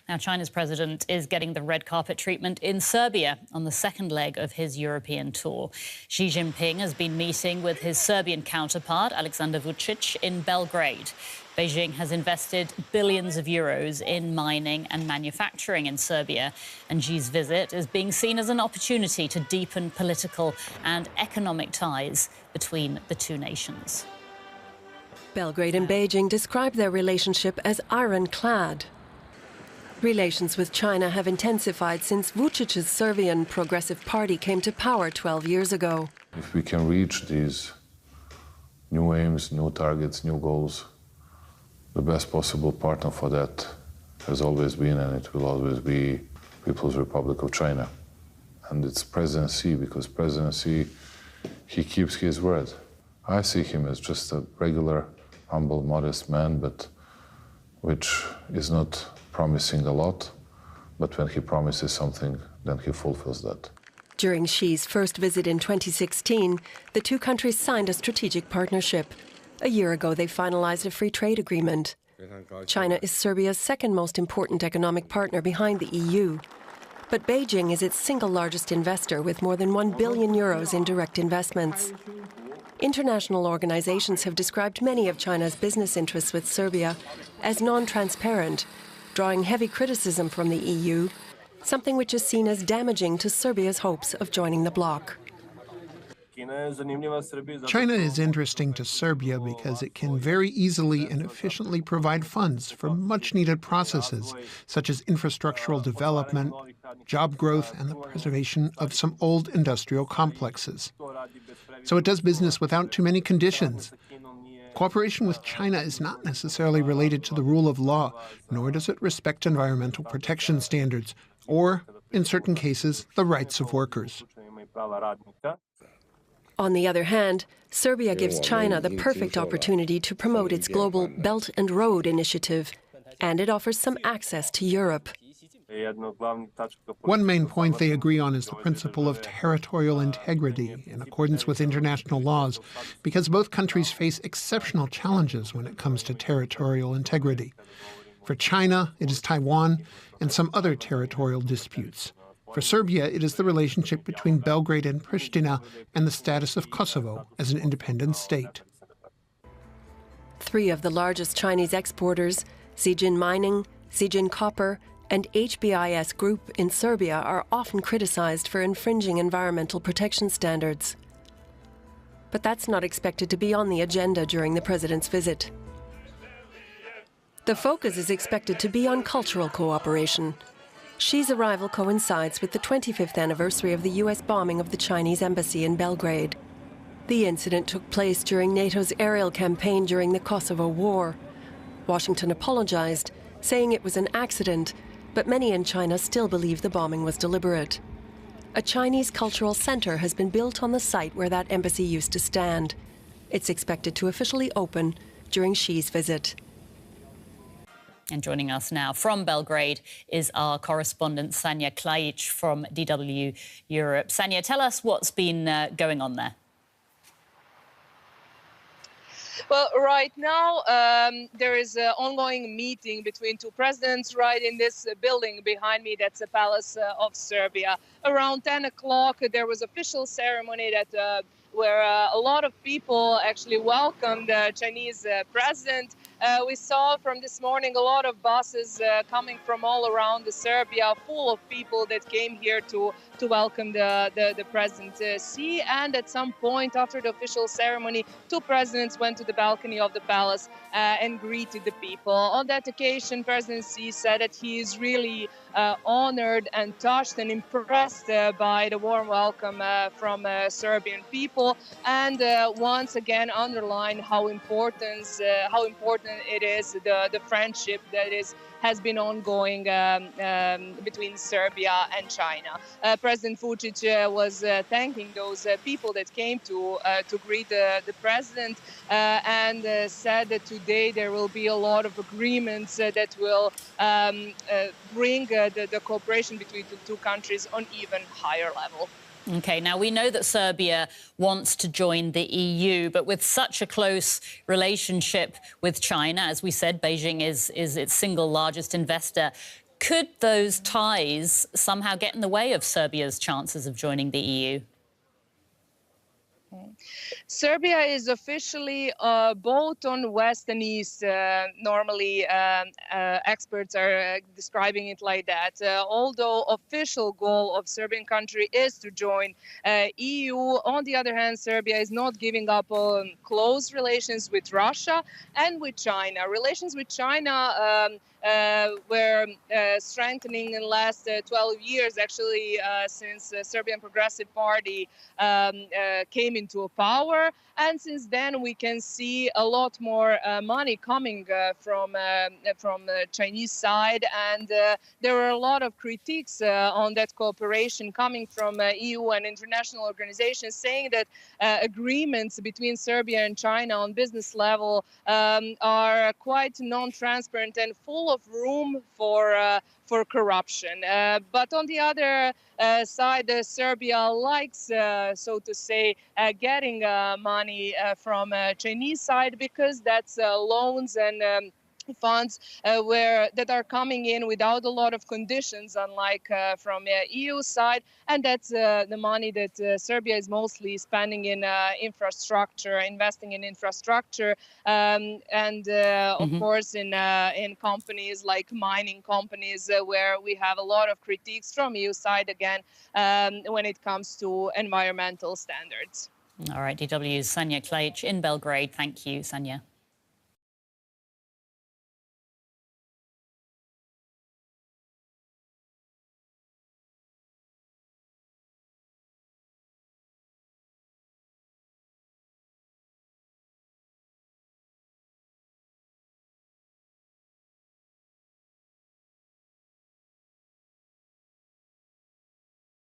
Now, China's president is getting the red carpet treatment in Serbia on the second leg of his European tour. Xi Jinping has been meeting with his Serbian counterpart, Alexander Vučić, in Belgrade. Beijing has invested billions of euros in mining and manufacturing in Serbia, and Xi's visit is being seen as an opportunity to deepen political and economic ties between the two nations. Belgrade and Beijing describe their relationship as ironclad. Relations with China have intensified since Vučić's Serbian Progressive Party came to power 12 years ago. If we can reach these new aims, new targets, new goals, the best possible partner for that has always been, and it will always be, People's Republic of China. And it's President Xi, because President Xi, he keeps his word. I see him as just a regular, humble, modest man, but which is not promising a lot, but when he promises something, then he fulfills that. During Xi's first visit in 2016, the two countries signed a strategic partnership. A year ago, they finalized a free trade agreement. China is Serbia's second most important economic partner behind the EU. But Beijing is its single largest investor, with more than 1 billion euros in direct investments. International organizations have described many of China's business interests with Serbia as non-transparent, drawing heavy criticism from the EU, something which is seen as damaging to Serbia's hopes of joining the bloc. China is interesting to Serbia because it can very easily and efficiently provide funds for much-needed processes, such as infrastructural development, job growth, and the preservation of some old industrial complexes. So it does business without too many conditions. Cooperation with China is not necessarily related to the rule of law, nor does it respect environmental protection standards, or, in certain cases, the rights of workers. On the other hand, Serbia gives China the perfect opportunity to promote its global Belt and Road initiative, and it offers some access to Europe. One main point they agree on is the principle of territorial integrity in accordance with international laws, because both countries face exceptional challenges when it comes to territorial integrity. For China, it is Taiwan and some other territorial disputes. For Serbia, it is the relationship between Belgrade and Pristina and the status of Kosovo as an independent state. Three of the largest Chinese exporters, Zijin Mining, Zijin Copper, and HBIS Group in Serbia, are often criticized for infringing environmental protection standards. But that's not expected to be on the agenda during the president's visit. The focus is expected to be on cultural cooperation. Xi's arrival coincides with the 25th anniversary of the U.S. bombing of the Chinese embassy in Belgrade. The incident took place during NATO's aerial campaign during the Kosovo War. Washington apologized, saying it was an accident, but many in China still believe the bombing was deliberate. A Chinese cultural center has been built on the site where that embassy used to stand. It's expected to officially open during Xi's visit. And joining us now from Belgrade is our correspondent Sanja Klajic from DW Europe. Sanja, tell us what's been going on there. Well, right now there is an ongoing meeting between two presidents right in this building behind me. That's the Palace of Serbia. Around 10 o'clock, there was official ceremony that where a lot of people actually welcomed the Chinese president. We saw from this morning a lot of buses coming from all around Serbia, full of people that came here to welcome the president Xi. And at some point after the official ceremony, two presidents went to the balcony of the palace and greeted the people. On that occasion, President Xi said that he is really honored and touched and impressed by the warm welcome from Serbian people, and once again underlined how important it is, the friendship that has been ongoing between Serbia and China. President Vučić was thanking those people that came to greet the president and said that today there will be a lot of agreements that will bring the cooperation between the two countries on even higher level. OK, now we know that Serbia wants to join the EU, but with such a close relationship with China, as we said, Beijing is its single largest investor. Could those ties somehow get in the way of Serbia's chances of joining the EU? Serbia is officially both on west and east. Normally, experts are describing it like that. Although official goal of Serbian country is to join EU, on the other hand, Serbia is not giving up on close relations with Russia and with China. Relations with China were strengthening in the last 12 years, actually, since the Serbian Progressive Party came into power. And since then, we can see a lot more money coming from the Chinese side. And there are a lot of critiques on that cooperation coming from EU and international organizations saying that agreements between Serbia and China on business level are quite non-transparent and full of room for corruption. But on the other side, Serbia likes, so to say, getting money from Chinese side because that's loans and funds that are coming in without a lot of conditions, unlike from EU side, and that's the money that Serbia is mostly spending in infrastructure, investing in infrastructure, and of course in companies like mining companies, where we have a lot of critiques from EU side again when it comes to environmental standards. All right, DW's Sanja Klaic in Belgrade. Thank you, Sanja.